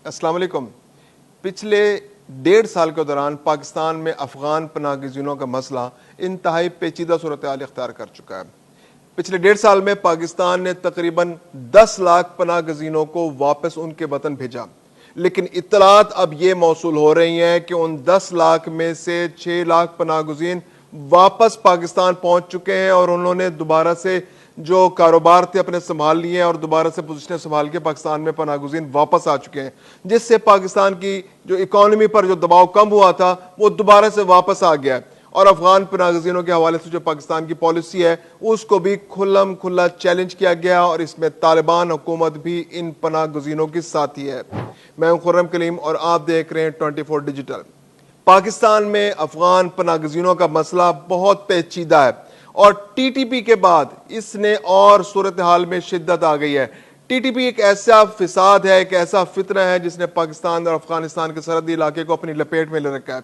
السلام علیکم۔ پچھلے 1.5 سال کے دوران پاکستان میں افغان پناہ گزینوں کا مسئلہ انتہائی پیچیدہ صورتحال اختیار کر چکا ہے۔ پچھلے 1.5 سال میں پاکستان نے تقریباً 10 لاکھ پناہ گزینوں کو واپس ان کے وطن بھیجا، لیکن اطلاعات اب یہ موصول ہو رہی ہیں کہ ان 10 لاکھ میں سے 6 لاکھ پناہ گزین واپس پاکستان پہنچ چکے ہیں اور انہوں نے دوبارہ سے جو کاروبار تھے اپنے سنبھال لیے ہیں اور دوبارہ سے پوزیشنیں سنبھال کے پاکستان میں پناہ گزین واپس آ چکے ہیں، جس سے پاکستان کی جو اکانومی پر جو دباؤ کم ہوا تھا وہ دوبارہ سے واپس آ گیا ہے۔ اور افغان پناہ گزینوں کے حوالے سے جو پاکستان کی پالیسی ہے اس کو بھی کھلم کھلا چیلنج کیا گیا، اور اس میں طالبان حکومت بھی ان پناہ گزینوں کی ساتھی ہے۔ میں ہوں خرم کلیم اور آپ دیکھ رہے ہیں 24 ڈیجیٹل۔ پاکستان میں افغان پناہ گزینوں کا مسئلہ بہت پیچیدہ ہے، اور ٹی ٹی پی کے بعد اس نے اور صورتحال میں شدت آ گئی ہے۔ ٹی ٹی پی ایک ایسا فساد ہے، ایک ایسا فتنہ ہے جس نے پاکستان اور افغانستان کے سرحدی علاقے کو اپنی لپیٹ میں لے رکھا ہے۔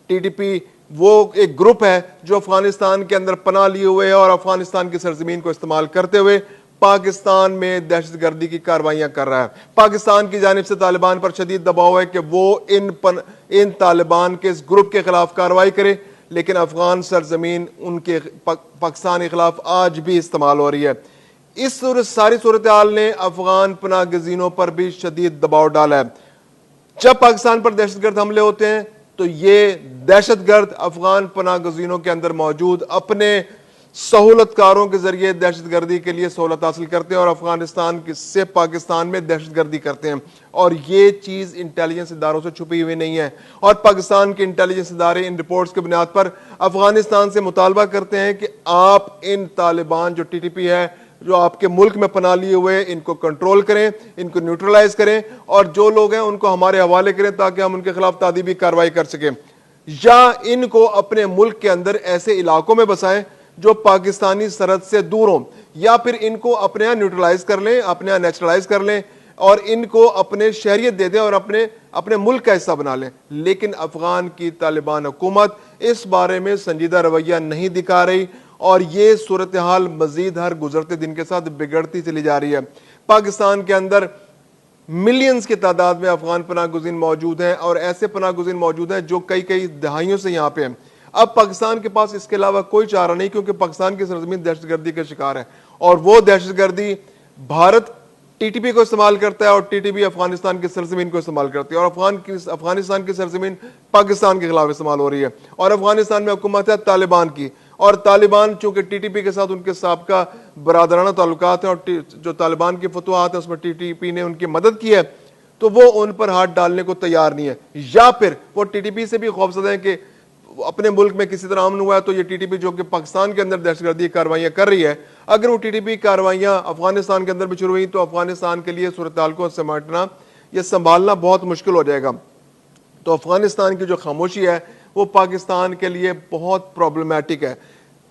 ٹی ٹی پی وہ ایک گروپ ہے جو افغانستان کے اندر پناہ لیے ہوئے ہے اور افغانستان کی سرزمین کو استعمال کرتے ہوئے پاکستان میں دہشت گردی کی کارروائیاں کر رہا ہے۔ پاکستان کی جانب سے طالبان پر شدید دباؤ ہے کہ وہ ان طالبان کے اس گروپ کے خلاف کارروائی کرے، لیکن افغان سرزمین ان کے پاکستان کے خلاف آج بھی استعمال ہو رہی ہے۔ اس ساری صورتحال نے افغان پناہ گزینوں پر بھی شدید دباؤ ڈالا ہے۔ جب پاکستان پر دہشت گرد حملے ہوتے ہیں تو یہ دہشت گرد افغان پناہ گزینوں کے اندر موجود اپنے سہولت کاروں کے ذریعے دہشت گردی کے لیے سہولت حاصل کرتے ہیں اور افغانستان سے پاکستان میں دہشت گردی کرتے ہیں، اور یہ چیز انٹیلیجنس اداروں سے چھپی ہوئی نہیں ہے۔ اور پاکستان کے انٹیلیجنس ادارے ان رپورٹس کی بنیاد پر افغانستان سے مطالبہ کرتے ہیں کہ آپ ان طالبان جو ٹی ٹی پی ہے جو آپ کے ملک میں پناہ لیے ہوئے ان کو کنٹرول کریں، ان کو نیوٹرلائز کریں، اور جو لوگ ہیں ان کو ہمارے حوالے کریں تاکہ ہم ان کے خلاف تادیبی کارروائی کر سکیں، یا ان کو اپنے ملک کے اندر ایسے علاقوں میں بسائیں جو پاکستانی سرحد سے دور ہوں، یا پھر ان کو اپنے یہاں نیوٹرلائز کر لیں، اپنے یہاں نیچرلائز کر لیں اور ان کو اپنے شہریت دے دیں اور اپنے ملک کا حصہ بنا لیں۔ لیکن افغان کی طالبان حکومت اس بارے میں سنجیدہ رویہ نہیں دکھا رہی، اور یہ صورتحال مزید ہر گزرتے دن کے ساتھ بگڑتی چلی جا رہی ہے۔ پاکستان کے اندر ملینز کی تعداد میں افغان پناہ گزین موجود ہیں، اور ایسے پناہ گزین موجود ہیں جو کئی دہائیوں سے یہاں پہ ہیں۔ اب پاکستان کے پاس اس کے علاوہ کوئی چارہ نہیں، کیونکہ پاکستان کی سرزمین دہشت گردی کا شکار ہے، اور وہ دہشت گردی بھارت ٹی ٹی پی کو استعمال کرتا ہے اور ٹی ٹی پی افغانستان کی سرزمین کو استعمال کرتی ہے، اور افغانستان کی سرزمین پاکستان کے خلاف استعمال ہو رہی ہے، اور افغانستان میں حکومت ہے طالبان کی، اور طالبان چونکہ ٹی ٹی پی کے ساتھ ان کے سابقہ برادرانہ تعلقات ہیں اور جو طالبان کی فتوحات ہیں اس میں ٹی ٹی پی نے ان کی مدد کی ہے، تو وہ ان پر ہاتھ ڈالنے کو تیار نہیں ہے، یا پھر وہ ٹی ٹی پی سے بھی خوفزدہ ہیں کہ اپنے ملک میں کسی طرح امن ہوا ہے تو یہ ٹی ٹی پی جو کہ پاکستان کے اندر دہشت گردی کارروائیاں کر رہی ہے، اگر وہ ٹی ٹی پی کارروائیاں افغانستان کے اندر بھی شروع ہوئی تو افغانستان کے لیے صورتحال کو سماٹنا یا سنبھالنا بہت مشکل ہو جائے گا۔ تو افغانستان کی جو خاموشی ہے وہ پاکستان کے لیے بہت پرابلمیٹک ہے۔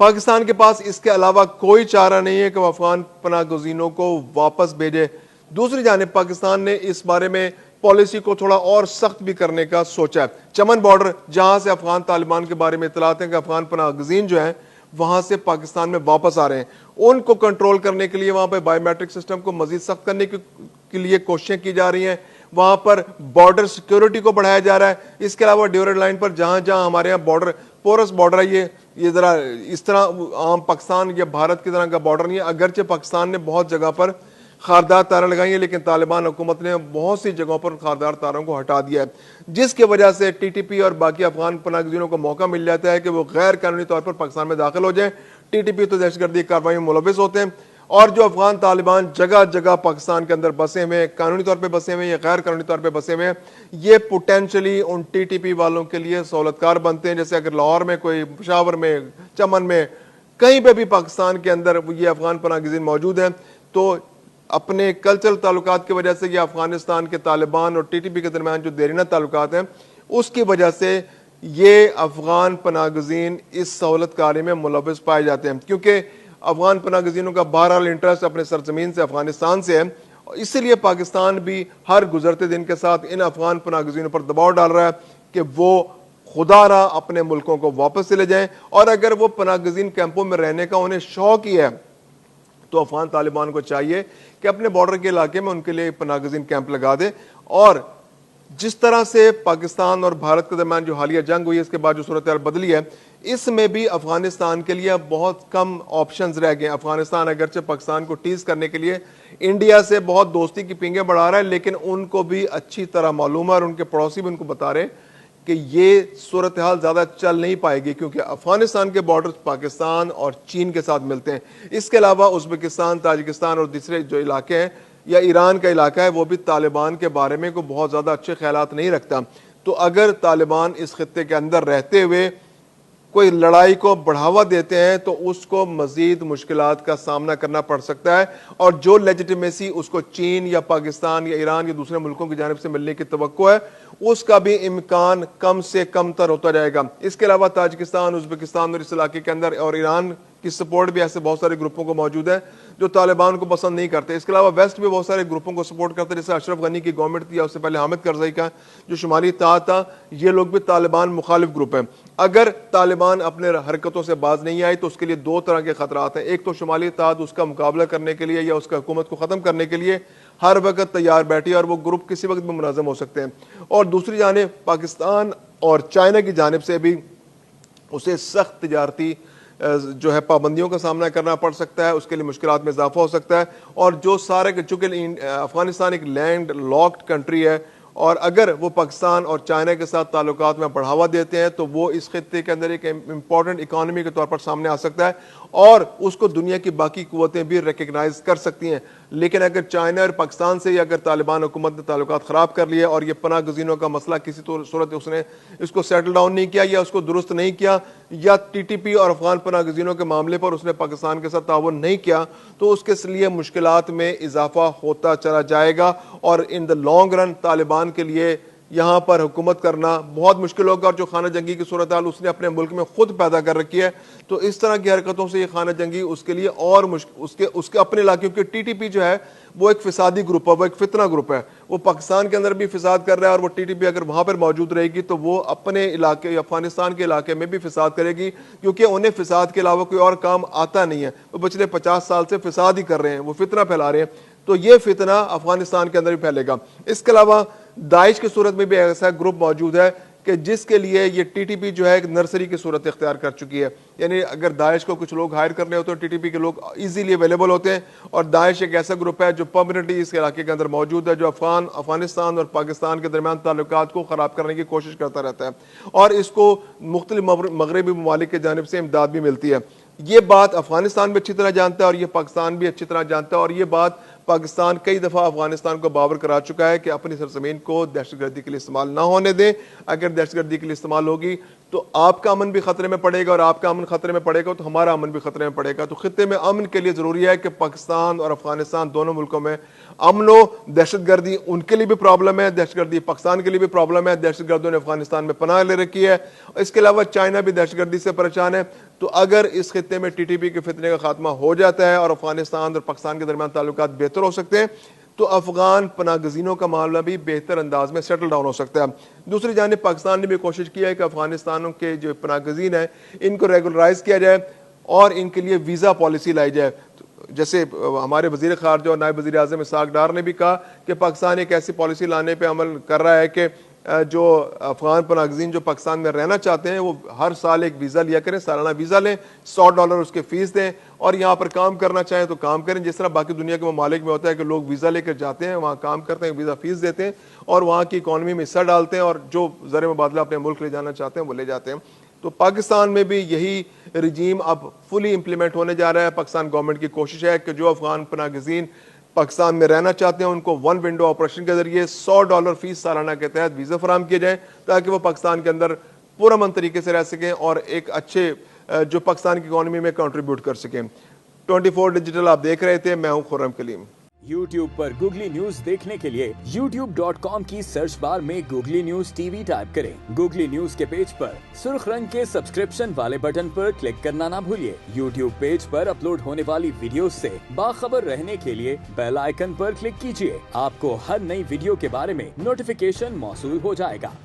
پاکستان کے پاس اس کے علاوہ کوئی چارہ نہیں ہے کہ وہ افغان پناہ گزینوں کو واپس بھیجے۔ دوسری جانب پاکستان نے اس بارے میں پالیسی کو تھوڑا اور سخت بھی کرنے کا سوچا ہے۔ چمن بارڈر جہاں سے افغان طالبان کے بارے میں اطلاعات ہیں کہ افغان پناہ گزین جو ہیں وہاں سے پاکستان میں واپس آ رہے ہیں، ان کو کنٹرول کرنے کے لیے وہاں پہ بائیو میٹرک سسٹم کو مزید سخت کرنے کے لیے کوششیں کی جا رہی ہیں، وہاں پر بارڈر سیکیورٹی کو بڑھایا جا رہا ہے۔ اس کے علاوہ ڈیورنڈ لائن پر جہاں جہاں ہمارے یہاں بارڈر پورس بارڈر ہے، یہ ذرا اس طرح عام پاکستان یا بھارت کی طرح کا بارڈر نہیں ہے، اگرچہ پاکستان نے بہت جگہ پر خاردار تاریں لگائی ہیں، لیکن طالبان حکومت نے بہت سی جگہوں پر خاردار تاروں کو ہٹا دیا ہے، جس کی وجہ سے ٹی ٹی پی اور باقی افغان پناہ گزینوں کو موقع مل جاتا ہے کہ وہ غیر قانونی طور پر پاکستان میں داخل ہو جائیں۔ ٹی ٹی پی تو دہشت گردی کارروائی میں ملوث ہوتے ہیں، اور جو افغان طالبان جگہ جگہ پاکستان کے اندر بسے ہوئے ہیں، قانونی طور پہ بسے ہوئے ہیں یا غیر قانونی طور پہ بسے ہوئے ہیں، یہ پوٹینشلی ان ٹی ٹی پی والوں کے لیے سہولت کار بنتے ہیں۔ جیسے اگر لاہور میں کوئی، پشاور میں، چمن میں، کہیں پہ بھی پاکستان کے اندر یہ افغان پناہ گزین موجود ہیں، تو اپنے کلچرل تعلقات کی وجہ سے یا افغانستان کے طالبان اور ٹی ٹی پی کے درمیان جو دیرینہ تعلقات ہیں اس کی وجہ سے یہ افغان پناہ گزین اس سہولت کاری میں ملوث پائے جاتے ہیں، کیونکہ افغان پناہ گزینوں کا بہرحال انٹرسٹ اپنے سرزمین سے افغانستان سے ہے، اسی لیے پاکستان بھی ہر گزرتے دن کے ساتھ ان افغان پناہ گزینوں پر دباؤ ڈال رہا ہے کہ وہ خدا را اپنے ملکوں کو واپس چلے جائیں، اور اگر وہ پناہ گزین کیمپوں میں رہنے کا انہیں شوق ہی ہے تو افغان طالبان کو چاہیے کہ اپنے بارڈر کے علاقے میں ان کے لیے پناہ گزین کیمپ لگا دے، اور जिस तरह से पाकिस्तान और भारत के दरमियान जो हालिया जंग हुई है, इसके बाद जो सूरत हाल बदली है, इसमें भी अफगानिस्तान के लिए बहुत कम ऑप्शंस रह गए। अफगानिस्तान अगरचे पाकिस्तान को टीज करने के लिए इंडिया से बहुत दोस्ती की पिंगे बढ़ा रहा है, लेकिन उनको भी अच्छी तरह मालूम है और उनके पड़ोसी भी उनको बता रहे हैं कि ये सूरत हाल ज़्यादा चल नहीं पाएगी, क्योंकि अफगानिस्तान के बॉर्डर्स पाकिस्तान और चीन के साथ मिलते हैं। इसके अलावा उज़्बेकिस्तान, ताजिकिस्तान और दूसरे जो इलाके हैं या ईरान का इलाका है, वो भी तालिबान के बारे में कोई बहुत ज़्यादा अच्छे ख्यालात नहीं रखता। तो अगर तालिबान इस खित्ते के अंदर रहते हुए कोई लड़ाई को बढ़ावा देते हैं तो उसको मजीद मुश्किलात का सामना करना पड़ सकता है, और जो लेजिटिमेसी उसको चीन या पाकिस्तान या ईरान या दूसरे मुल्कों की जानिब से मिलने की तवक्को है, उसका भी इम्कान कम से कम तर होता जाएगा। इसके अलावा ताजिकिस्तान, उज़्बेकिस्तान और इस इलाके के अंदर और ईरान की सपोर्ट भी ऐसे बहुत सारे ग्रुपों को मौजूद है जो तालिबान को पसंद नहीं करते। इसके अलावा वेस्ट भी बहुत सारे ग्रुपों को सपोर्ट करते हैं, जैसे अशरफ गनी की गवर्नमेंट थी या उससे पहले हामिद करज़ई का जो शुमाली इत्तेहाद था, ये लोग भी तालिबान मुखालिफ ग्रुप हैं। अगर तालिबान अपने हरकतों से बाज नहीं आई तो उसके लिए दो तरह के खतरात हैं। एक तो शुमाली इत्तेहाद उसका मुकाबला करने के लिए या उसका हुकूमत को ख़त्म करने के लिए हर वक्त तैयार बैठी और वो ग्रुप किसी वक्त भी मुनाज़म हो सकते हैं, और दूसरी जानिब पाकिस्तान और चाइना की जानिब से भी उसे सख्त तिजारती जो है पाबंदियों का सामना करना पड़ सकता है, उसके लिए मुश्किलात में इजाफा हो सकता है। और जो सारे, चूंकि अफगानिस्तान एक लैंड लॉक्ड कंट्री है, और अगर वो पाकिस्तान और चाइना के साथ ताल्लुकात में बढ़ावा देते हैं तो वो इस खित्ते के अंदर एक इम्पॉर्टेंट इकानमी के तौर पर सामने आ सकता है और उसको दुनिया की बाकी कुव्वतें भी रिकग्नाइज कर सकती हैं। लेकिन अगर चाइना और पाकिस्तान से या अगर तालिबान हुकूमत ने ताल्लुकात ख़राब कर लिए और ये पनाह गज़ीनों का मसला किसी सूरत उसने इसको सेटल डाउन नहीं किया या उसको दुरुस्त नहीं किया, या TTP और अफगान पनाह गज़ीनों के मामले पर उसने पाकिस्तान के साथ ताउन नहीं किया, तो उसके लिए मुश्किलात में इजाफा होता चला जाएगा और in the long run Taliban के लिए यहाँ पर हुकूमत करना बहुत मुश्किल होगा। और जो खाना जंगी की सूरत हाल उसने अपने मुल्क में खुद पैदा कर रखी है, तो इस तरह की हरकतों से ये खाना जंगी उसके लिए और उसके अपने इलाके, क्योंकि TTP जो है वो एक फिसादी ग्रुप है, वो एक फितना ग्रुप है, वो पाकिस्तान के अंदर भी फिसाद कर रहा है, और वो TTP अगर वहाँ पर मौजूद रहेगी तो वो अपने इलाके अफगानिस्तान के इलाके में भी फिसाद करेगी, क्योंकि उन्हें फिसाद के अलावा कोई और काम आता नहीं है। वो पिछले 50 साल से फिसाद ही कर रहे हैं, वो फितना फैला रहे हैं, तो ये फितना अफगानिस्तान के अंदर भी फैलेगा। इसके अलावा दाइश की सूरत में भी ऐसा ग्रुप मौजूद है कि जिसके लिए ये TTP जो है एक नर्सरी की सूरत इख्तियार कर चुकी है। यानी अगर दाइश को कुछ लोग हायर करने होते हैं, TTP के लोग इजीली अवेलेबल होते हैं, और दाइश एक ऐसा ग्रुप है जो परमानेंटली इस इलाके के अंदर मौजूद है, जो अफगानिस्तान और पाकिस्तान के दरमियान ताल्लुकात को ख़राब करने की कोशिश करता रहता है, और इसको मुख्तलिफ मगरबी ममालिक की जानिब से इमदाद भी मिलती है। ये बात अफगानिस्तान भी अच्छी तरह जानता है और ये पाकिस्तान भी अच्छी तरह जानता है, और ये बात पाकिस्तान कई दफ़ा अफगानिस्तान को बावर करा चुका है कि अपनी सरजमीन को दहशतगर्दी के लिए इस्तेमाल ना होने दें। अगर दहशतगर्दी के लिए इस्तेमाल होगी तो आपका अमन भी खतरे में पड़ेगा, और आपका अमन खतरे में पड़ेगा तो हमारा अमन भी खतरे में पड़ेगा। तो खित्ते में अमन के लिए ज़रूरी है कि पाकिस्तान और अफगानिस्तान दोनों मुल्कों में अमन हो। दहशतगर्दी उनके लिए भी प्रॉब्लम है, दहशतगर्दी पाकिस्तान के लिए भी प्रॉब्लम है, दहशतगर्दों ने अफगानिस्तान में पनाह ले रखी है। इसके अलावा चाइना भी दहशतगर्दी से परेशान है। तो अगर इस खित्ते में TTP के फितने का खात्मा हो जाता है और अफगानिस्तान और पाकिस्तान के दरमियान ताल्लुकात बेहतर हो सकते हैं, तो अफगान पनागज़ीनों का मामला भी बेहतर अंदाज में सेटल डाउन हो सकता है। दूसरी जानिब पाकिस्तान ने भी कोशिश की है कि अफगानिस्तान के जो पनागज़ीन हैं इनको रेगुलराइज किया जाए और इनके लिए वीज़ा पॉलिसी लाई जाए। जैसे हमारे वज़ीर ख़ारजा और नायब वज़ीर आज़म इसहाक़ डार ने भी कहा कि पाकिस्तान एक ऐसी पॉलिसी लाने पर अमल कर रहा है कि जो अफगान पनागज़ीन जो पाकिस्तान में रहना चाहते हैं वो हर साल एक वीज़ा लिया करें, सालाना वीज़ा लें, $100 उसके फ़ीस दें, और यहाँ पर काम करना चाहें तो काम करें, जिस तरह बाकी दुनिया के ममालिक में होता है कि लोग वीज़ा लेकर जाते हैं, वहाँ काम करते हैं, वीज़ा फ़ीस देते हैं और वहाँ की इकॉनमी में हिस्सा डालते हैं, और जो ज़र मुबादला अपने मुल्क ले जाना चाहते हैं वो ले जाते हैं। तो पाकिस्तान में भी यही रजीम अब फुली इम्प्लीमेंट होने जा रहा है। पाकिस्तान गवर्नमेंट की कोशिश है कि जो अफगान पनागज़ीन पाकिस्तान में रहना चाहते हैं उनको वन विंडो ऑपरेशन के जरिए $100 फीस सालाना के तहत वीज़ा फराहम किए जाए, ताकि वो पाकिस्तान के अंदर पुरअमन तरीके से रह सकें और एक अच्छे जो पाकिस्तान की इकॉनमी में कंट्रीब्यूट कर सकें। 24 डिजिटल आप देख रहे थे, मैं हूं खुर्रम कलीम। YouTube पर गूगली न्यूज देखने के लिए youtube.com की सर्च बार में गूगली न्यूज TV टाइप करें। गूगली न्यूज के पेज पर सुर्ख रंग के सब्सक्रिप्शन वाले बटन पर क्लिक करना ना भूलिए। YouTube पेज पर अपलोड होने वाली वीडियोस से बाखबर रहने के लिए बेल आइकन पर क्लिक कीजिए। आपको हर नई वीडियो के बारे में नोटिफिकेशन मौसूल हो जाएगा।